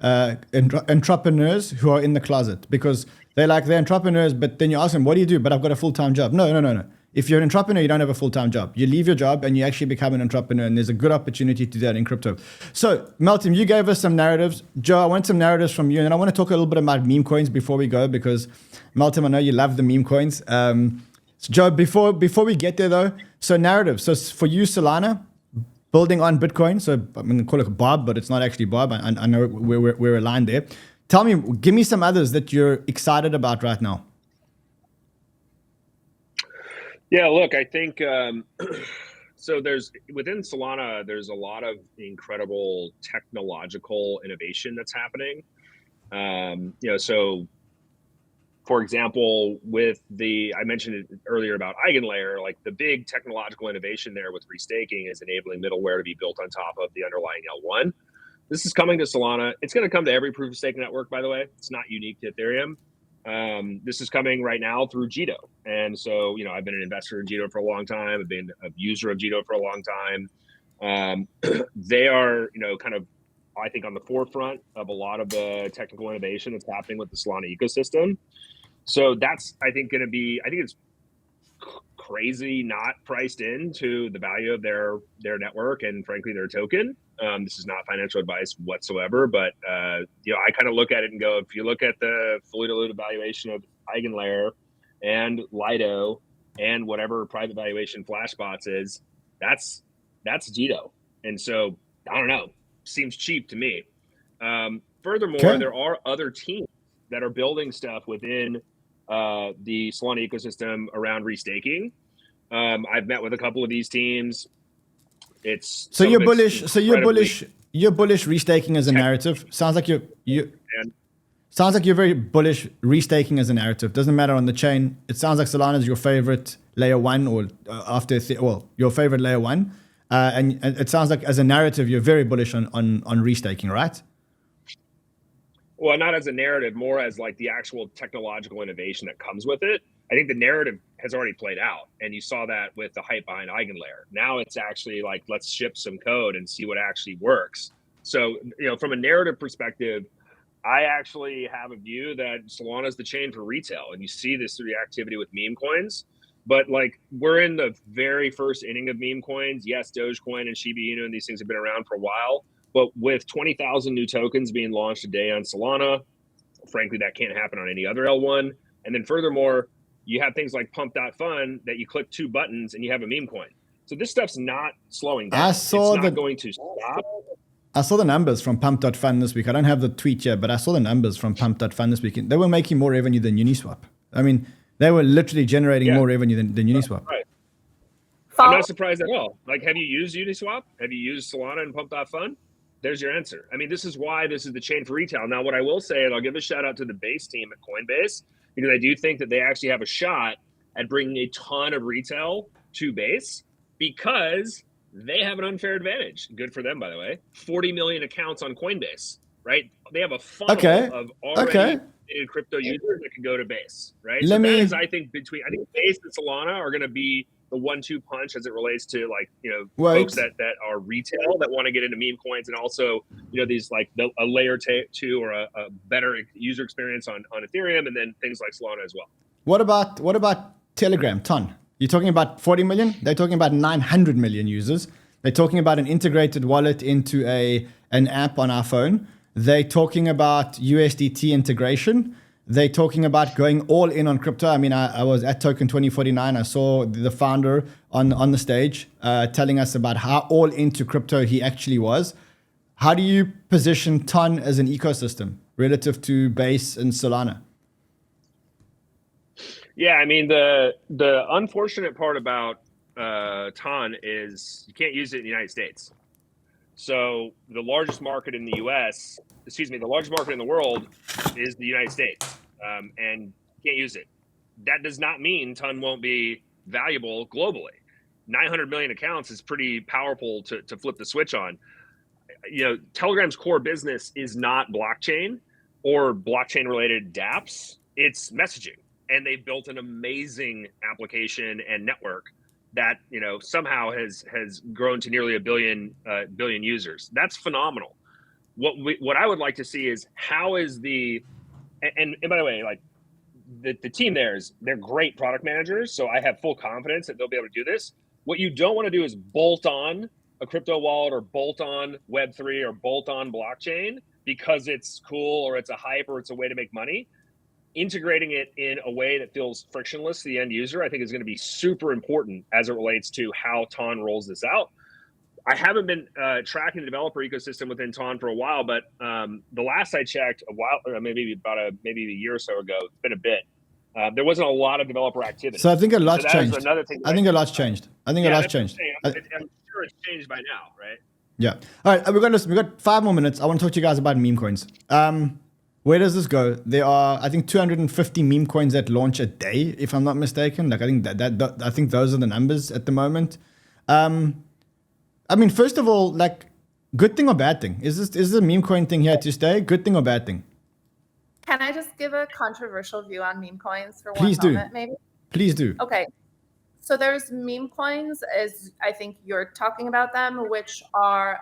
entrepreneurs who are in the closet, because they're entrepreneurs, but then you ask them, what do you do? But I've got a full-time job. No. If you're an entrepreneur, you don't have a full-time job. You leave your job and you actually become an entrepreneur, and there's a good opportunity to do that in crypto. So, Meltem, you gave us some narratives. Joe, I want some narratives from you, and I want to talk a little bit about meme coins before we go, because Meltem, I know you love the meme coins. So Joe, before we get there though, so narratives. So for you, Solana, building on Bitcoin. So I'm going to call it Bob, but it's not actually Bob. I know we're aligned there. Tell me, give me some others that you're excited about right now. Yeah, look, I think so. Within Solana, there's a lot of incredible technological innovation that's happening. So for example, I mentioned it earlier about EigenLayer, the big technological innovation there with restaking is enabling middleware to be built on top of the underlying L1. This is coming to Solana. It's going to come to every proof of stake network, by the way. It's not unique to Ethereum. This is coming right now through Jito. And so, I've been an investor in Jito for a long time. I've been a user of Jito for a long time. They are, I think on the forefront of a lot of the technical innovation that's happening with the Solana ecosystem. So that's, I think it's crazy not priced into the value of their network and frankly, their token. This is not financial advice whatsoever, but I kind of look at it and go, if you look at the fully diluted valuation of EigenLayer and Lido and whatever private valuation Flashbots is, that's Jito. And so I don't know, seems cheap to me. Furthermore, there are other teams that are building stuff within the Solana ecosystem around restaking. I've met with a couple of these teams. You're bullish restaking as a narrative. Sounds like you're very bullish restaking as a narrative. Doesn't matter on the chain. It sounds like Solana is your favorite layer one, or your favorite layer one. And it sounds like as a narrative, you're very bullish on restaking, right? Well, not as a narrative, more as the actual technological innovation that comes with it. I think the narrative has already played out, and you saw that with the hype behind EigenLayer. Now it's actually let's ship some code and see what actually works. So, from a narrative perspective, I actually have a view that Solana is the chain for retail, and you see this through the activity with meme coins. But like, we're in the very first inning of meme coins. Yes, Dogecoin and Shiba Inu and these things have been around for a while, but with 20,000 new tokens being launched a day on Solana, frankly, that can't happen on any other L1. And then furthermore, you have things like pump.fun that you click 2 buttons and you have a meme coin. So this stuff's not slowing down. It's not going to stop. I saw the numbers from pump.fun this week. I don't have the tweet yet, but I saw the numbers from pump.fun this week. They were making more revenue than Uniswap. I mean, they were literally generating more revenue than Uniswap. Right. I'm not surprised at all. Like, have you used Uniswap? Have you used Solana and pump.fun? There's your answer. I mean, this is why this is the chain for retail. Now, what I will say, and I'll give a shout out to the base team at Coinbase, because I do think that they actually have a shot at bringing a ton of retail to base, because they have an unfair advantage. Good for them, by the way. 40 million accounts on Coinbase, right? They have a funnel of already crypto users that can go to base, right? I think base and Solana are going to be the 1-2 punch as it relates to, like, you know, folks that are retail that want to get into meme coins, and also, you know, these like a layer 2 or a better user experience on Ethereum, and then things like Solana as well. What about Telegram, Ton? You're talking about 40 million? They're talking about 900 million users. They're talking about an integrated wallet into an app on our phone. They're talking about USDT integration. They're talking about going all in on crypto. I mean, I was at Token 2049. I saw the founder on the stage telling us about how all into crypto he actually was. How do you position Ton as an ecosystem relative to Base and Solana? Yeah, I mean, the unfortunate part about Ton is you can't use it in the United States. So the largest market in the the largest market in the world is the United States, and you can't use it. That does not mean Ton won't be valuable globally. 900 million accounts is pretty powerful to flip the switch on. You know, Telegram's core business is not blockchain or blockchain related dApps. It's messaging. And they've built an amazing application and network that, you know, somehow has grown to nearly a billion users. That's phenomenal. What I would like to see is how is and by the way, like the team they're great product managers, so I have full confidence that they'll be able to do this. What you don't want to do is bolt on a crypto wallet or bolt on Web3 or bolt on blockchain because it's cool or it's a hype or it's a way to make money. Integrating it in a way that feels frictionless to the end user, I think, is going to be super important as it relates to how Ton rolls this out. I haven't been tracking the developer ecosystem within Ton for a while, but the last I checked, maybe a year or so ago, it's been a bit. There wasn't a lot of developer activity. So I think a lot's changed. I think a lot's changed. I'm sure it's changed by now, right? Yeah. All right, we've got 5 more minutes. I want to talk to you guys about meme coins. Where does this go? There are, I think, 250 meme coins that launch a day, if I'm not mistaken. Like, I think I think those are the numbers at the moment. I mean, first of all, like, good thing or bad thing? Is this a meme coin thing here to stay? Good thing or bad thing? Can I just give a controversial view on meme coins for one moment, maybe? Please do. Okay. So there's meme coins, as I think you're talking about them, which are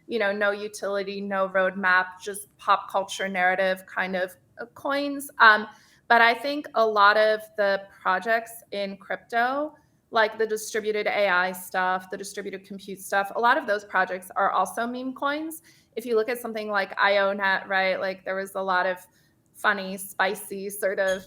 you know, no utility, no roadmap, just pop culture narrative kind of coins. But I think a lot of the projects in crypto, like the distributed AI stuff, the distributed compute stuff, a lot of those projects are also meme coins. If you look at something like IONET, right, like there was a lot of funny, spicy sort of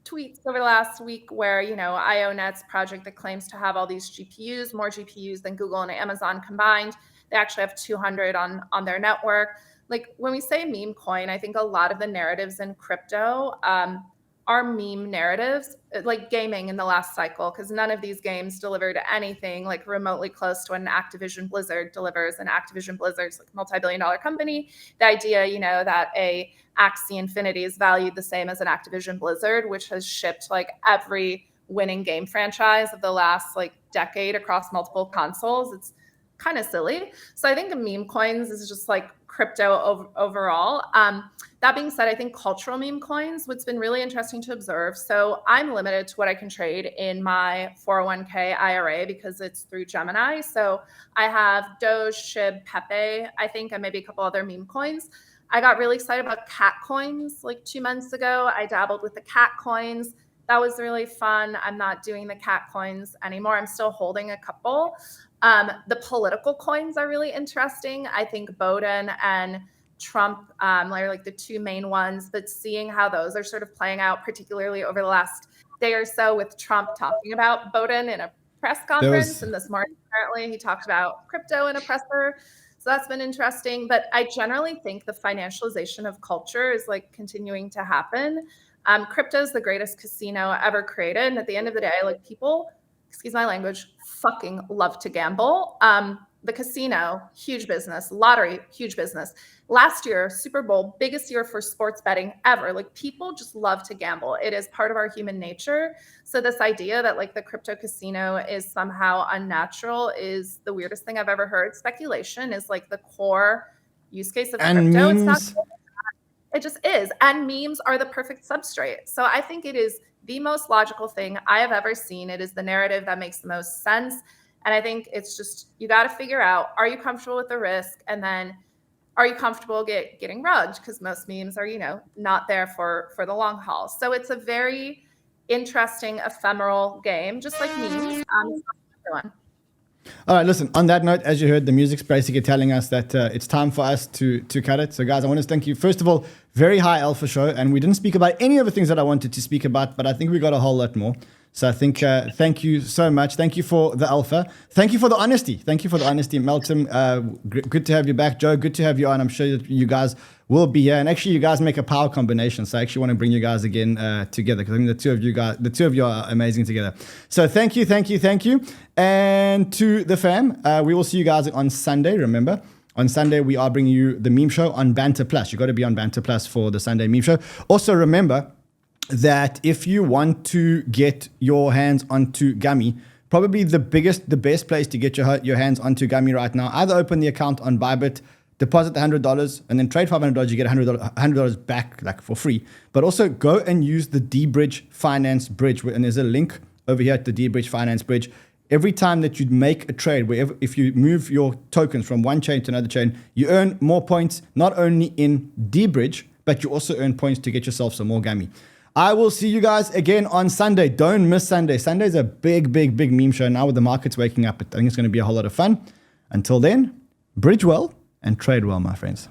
tweets over the last week where, you know, IONET's project that claims to have all these GPUs, more GPUs than Google and Amazon combined. They actually have 200 on their network. Like, when we say meme coin, I think a lot of the narratives in crypto are meme narratives, like gaming in the last cycle, because none of these games delivered anything like remotely close to what an Activision Blizzard delivers. And Activision Blizzard's like a multi-billion-dollar company. The idea, you know, that a Axie Infinity is valued the same as an Activision Blizzard, which has shipped like every winning game franchise of the last like decade across multiple consoles. It's kind of silly. So I think the meme coins is just like crypto overall. That being said, I think cultural meme coins, what's been really interesting to observe. So I'm limited to what I can trade in my 401k IRA because it's through Gemini. So I have Doge, SHIB, Pepe, I think, and maybe a couple other meme coins. I got really excited about cat coins like 2 months ago. I dabbled with the cat coins. That was really fun. I'm not doing the cat coins anymore. I'm still holding a couple. The political coins are really interesting. I think Biden and Trump are like the two main ones, but seeing how those are sort of playing out, particularly over the last day or so, with Trump talking about Biden in a press conference. And this morning, apparently, he talked about crypto in a presser. So that's been interesting. But I generally think the financialization of culture is like continuing to happen. Crypto is the greatest casino ever created. And at the end of the day, like people, excuse my language, fucking love to gamble. The casino, huge business. Lottery, huge business. Last year, Super Bowl, biggest year for sports betting ever. Like people just love to gamble. It is part of our human nature. So this idea that like the crypto casino is somehow unnatural is the weirdest thing I've ever heard. Speculation is like the core use case of and crypto. Memes. It's not. It just is. And memes are the perfect substrate. So I think it is the most logical thing I have ever seen. It is the narrative that makes the most sense. And I think it's just, you got to figure out, are you comfortable with the risk? And then are you comfortable getting rugged? Because most memes are, not there for the long haul. So it's a very interesting, ephemeral game, just like memes. Everyone. All right, listen, on that note, as you heard, the music's basically telling us that it's time for us to cut it. So guys, I want to thank you. First of all, very high alpha show. And we didn't speak about any of the things that I wanted to speak about, but I think we got a whole lot more. So I think, thank you so much. Thank you for the alpha. Thank you for the honesty. Thank you for the honesty, Melton. Good to have you back, Joe. Good to have you on. I'm sure that you guys will be here. And actually, you guys make a power combination. So I actually want to bring you guys again together, because I think the two of you are amazing together. So thank you. And to the fam, we will see you guys on Sunday. Remember, on Sunday, we are bringing you the meme show on Banter Plus. You got to be on Banter Plus for the Sunday meme show. Also, remember that if you want to get your hands onto Gummy, probably the best place to get your hands onto Gummy right now, either open the account on Bybit, deposit the $100, and then trade $500, you get $100 back like for free. But also go and use the 𝗔𝗢𝗥𝗗𝗅 Finance Bridge, and there's a link over here at the 𝗔𝗢𝗥𝗗𝗅 Finance Bridge. Every time that you make a trade, if you move your tokens from one chain to another chain, you earn more points, not only in 𝗔𝗢𝗥, but you also earn points to get yourself some more Gummy. I will see you guys again on Sunday. Don't miss Sunday. Sunday is a big meme show. Now with the markets waking up, I think it's going to be a whole lot of fun. Until then, bridge well and trade well, my friends.